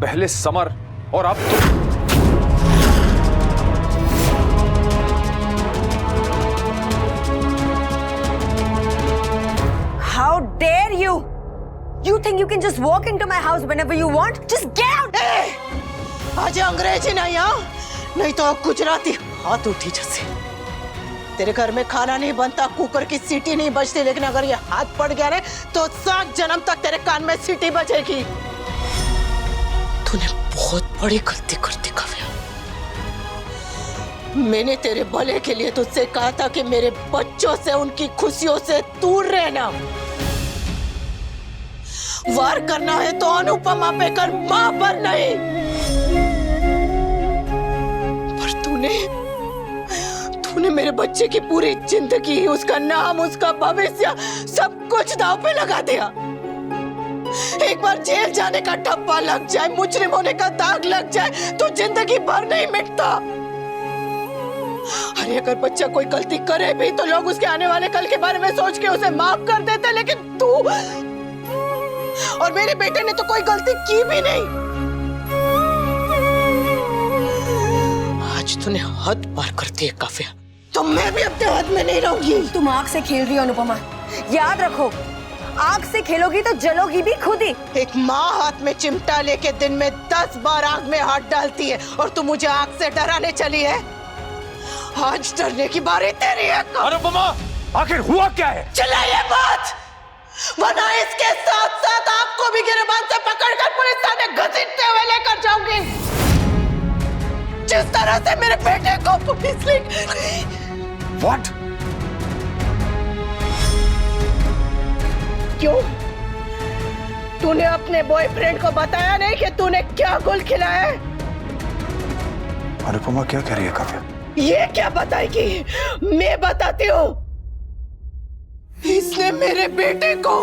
पहले समर और अब तुम। How dare you? You think you can just walk into my house whenever you want? Just get out! आज अंग्रेजी नहीं आओ, नहीं तो गुजराती हाथ उठी जैसे। तेरे घर में खाना नहीं बनता, कुकर की सीटी नहीं बजती, लेकिन अगर ये हाथ पड़ गया ना तो 7 जन्म तक तेरे कान में सीटी बजेगी। तूने बहुत बड़ी गलती कर दी काव्या। मैंने तेरे भले के लिए तुझसे कहा था कि मेरे बच्चों से, उनकी खुशियों से दूर रहना। वार करना है तो अनुपमा पे कर, मां पर नहीं। पर तूने मेरे बच्चे की पूरी जिंदगी, उसका नाम, उसका भविष्य, सब कुछ दांव पे लगा दिया। एक बार जेल जाने का ठप्पा लग जाए, मुजरिम होने का दाग लग जाए तो जिंदगी भर नहीं मिटता। अरे अगर बच्चा कोई गलती करे भी तो लोग उसके आने वाले कल के बारे में सोच के उसे माफ कर देते, लेकिन तू और मेरे बेटे ने तो कोई गलती की भी नहीं। आज तूने हद पार कर दी है काव्या, तो मैं भी अपने हद में नहीं रहूंगी। तुम आग से खेल रही हो अनुपमा, याद रखो आग से खेलोगी तो जलोगी भी खुद ही। एक माँ हाथ में चिमटा लेके दिन में 10 बार आग में हाथ डालती है और तू मुझे आग से डराने चली है। आज डरने की बारी तेरी है। अनुपमा, आखिर हुआ क्या है? चिल्लाइए मत, वरना इसके साथ साथ आपको भी गिरबान से पकड़कर पुलिस थाने घसीटते हुए लेकर जाऊंगी। जिस तरह से मेरे बेटे को पुलिस ले। What? क्यों? तूने अपने बॉयफ्रेंड को बताया नहीं कि तूने क्या गुल खिलाया है? अनुपमा क्या कह रही है काव्या? ये क्या बताएगी? मैं बताती हूँ। इसने मेरे बेटे को,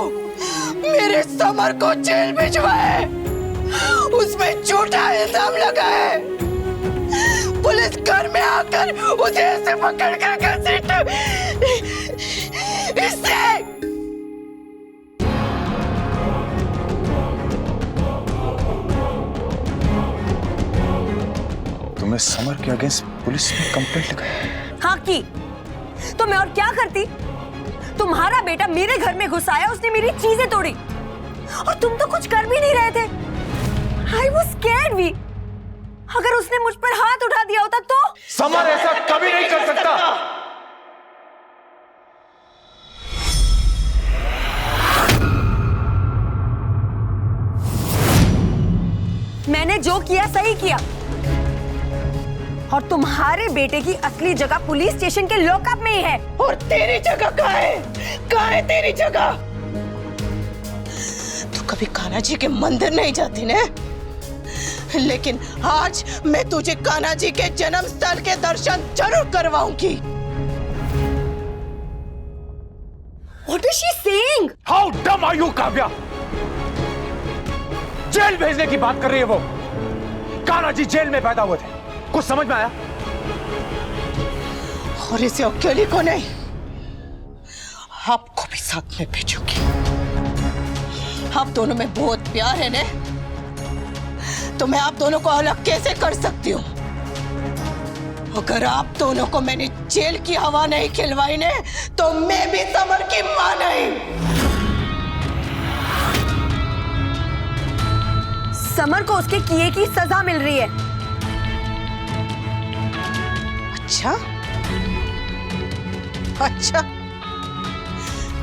मेरे समर को जेल भिजवाया है। उसमें झूठा इल्जाम लगा है। पुलिस घर में आकर उसे ऐसे पकड़ कर घसीटा। इससे तुम्हें समर के अगेंस्ट पुलिस में कंप्लेंट लगाई? हाँ की, तो मैं और क्या करती? तुम्हारा बेटा मेरे घर में घुस आया, उसने मेरी चीजें तोड़ी और तुम तो कुछ कर भी नहीं रहे थे। I was scared भी। अगर उसने मुझ पर हाथ उठा दिया होता तो? समर ऐसा कभी नहीं कर सकता। मैंने जो किया सही किया और तुम्हारे बेटे की असली जगह पुलिस स्टेशन के लॉकअप में ही है। और तेरी जगह कहाँ है? कहाँ है तेरी जगह? तू कभी कान्हा जी के मंदिर नहीं जाती ने? लेकिन आज मैं तुझे कान्हा जी के जन्म स्थल के दर्शन जरूर करवाऊंगी। What is she saying? How dumb are you, Kavya? जेल भेजने की बात कर रही है वो। कान्हा जी जेल में पैदा हुए थे, कुछ समझ में आया? और इसे अकेली को नहीं, आपको भी साथ में भेजूंगी। आप दोनों में बहुत प्यार है ने, तो मैं आप दोनों को अलग कैसे कर सकती हूँ? अगर आप दोनों को मैंने जेल की हवा नहीं खिलवाई ने, तो मैं भी समर की मां नहीं। समर को उसके किए की सजा मिल रही है। अच्छा अच्छा,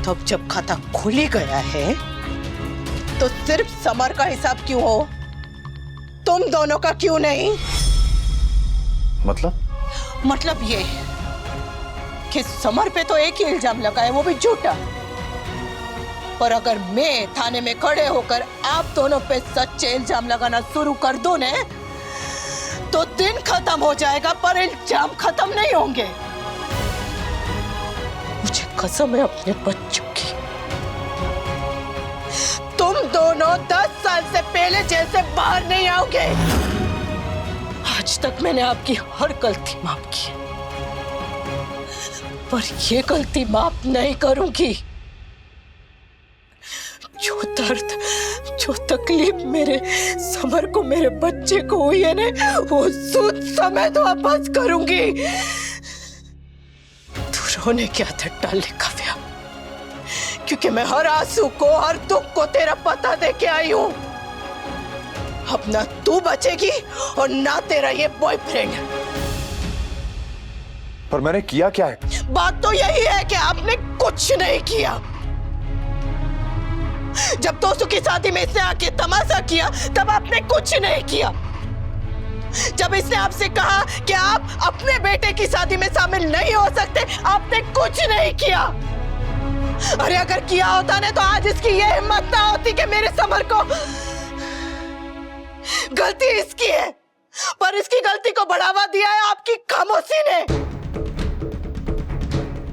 तो अब जब खाता खुल ही गया है तो सिर्फ समर का हिसाब क्यों हो? तुम दोनों का क्यों नहीं? मतलब ये कि समर पे तो एक ही इल्जाम लगा है, वो भी झूठा। पर अगर मैं थाने में खड़े होकर आप दोनों पे सच्चे इल्जाम लगाना शुरू कर दूं ने, तो दिन खत्म हो जाएगा पर इल्जाम खत्म नहीं होंगे। मुझे कसम है अपने बच्चों की, तुम दोनों 10 साल से पहले जेल से बाहर नहीं आओगे। आज तक मैंने आपकी हर गलती माफ की, पर ये गलती माफ नहीं करूंगी। जो दर्द, जो तकलीफ मेरे समर को, मेरे बच्चे को हुई है ना, वो सूद समेत वापस करूंगी। तू रोने की आदत डाल ले काव्या, क्योंकि मैं हर आंसू को, हर दुख को तेरा पता दे के आई हूं। अब ना तू बचेगी और ना तेरा ये बॉयफ्रेंड। पर मैंने किया क्या है? बात तो यही है कि आपने कुछ नहीं किया। जब दोस्तों की शादी में इसने आके तमाशा किया, तब आपने कुछ नहीं किया। जब इसने आपसे कहा कि आप अपने बेटे की शादी में शामिल नहीं हो सकते, आपने कुछ नहीं किया। अरे अगर किया होता ना, तो आज इसकी ये हिम्मत ना होती कि मेरे समर को, गलती इसकी है, पर इसकी गलती को बढ़ावा दिया है आपकी खामोशी ने।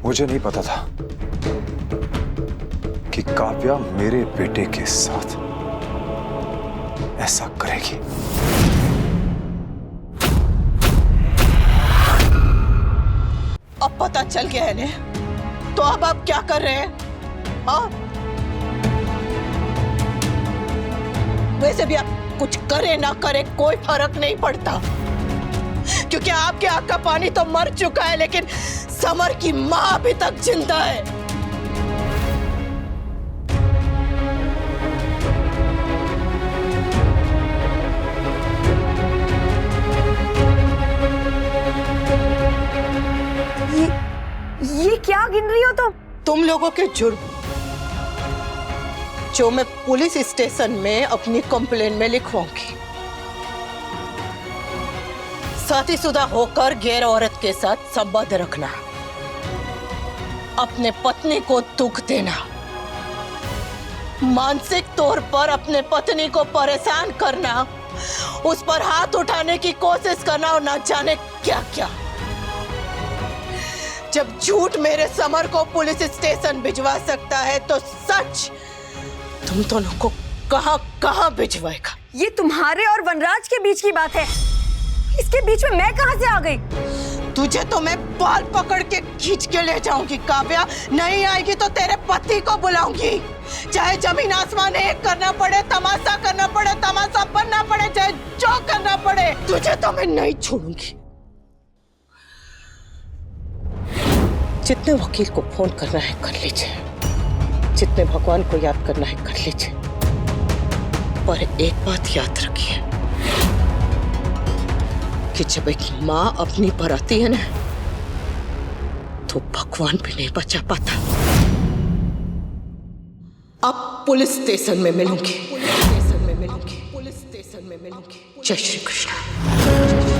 मुझे नहीं पता था कि काव्या मेरे बेटे के साथ ऐसा करेगी। अब पता चल गया है ने, तो अब आप क्या कर रहे हैं? हाँ, वैसे भी आप कुछ करे ना करे कोई फर्क नहीं पड़ता, क्योंकि आपके आग का पानी तो मर चुका है, लेकिन समर की मां अभी तक जिंदा है। ये क्या गिन रही हो तुम लोगों के जुर्म जो मैं पुलिस स्टेशन में अपनी कंप्लेन में लिखवाऊंगी। शादीशुदा होकर गैर औरत के साथ संबंध रखना, अपने पत्नी को दुख देना, मानसिक तौर पर अपने पत्नी को परेशान करना, उस पर हाथ उठाने की कोशिश करना और ना जाने क्या क्या। जब झूठ मेरे समर को पुलिस स्टेशन भिजवा सकता है, तो सच तुम दोनों को कहां कहां भिजवाएगा। ये तुम्हारे और वनराज के बीच की बात है, इसके बीच में मैं कहां से आ गई? तुझे तो मैं बाल पकड़ के खींच के ले जाऊंगी काव्या। नहीं आएगी तो तेरे पति को बुलाऊंगी, चाहे जमीन आसमान एक करना पड़े, तमाशा करना पड़े, तमाशा बनना पड़े, चाहे जो करना पड़े, तुझे तो मैं नहीं छोड़ूंगी। जितने वकील को फोन करना है कर लीजिए, जितने भगवान को याद करना है कर लीजिए, पर एक बात याद रखिए कि जब एक मां अपनी पर आती है ना, तो भगवान भी नहीं बचा पाता। अब पुलिस स्टेशन में मिलूंगी, पुलिस स्टेशन में मिलूंगी, पुलिस स्टेशन में मिलूंगी। जय श्री कृष्ण।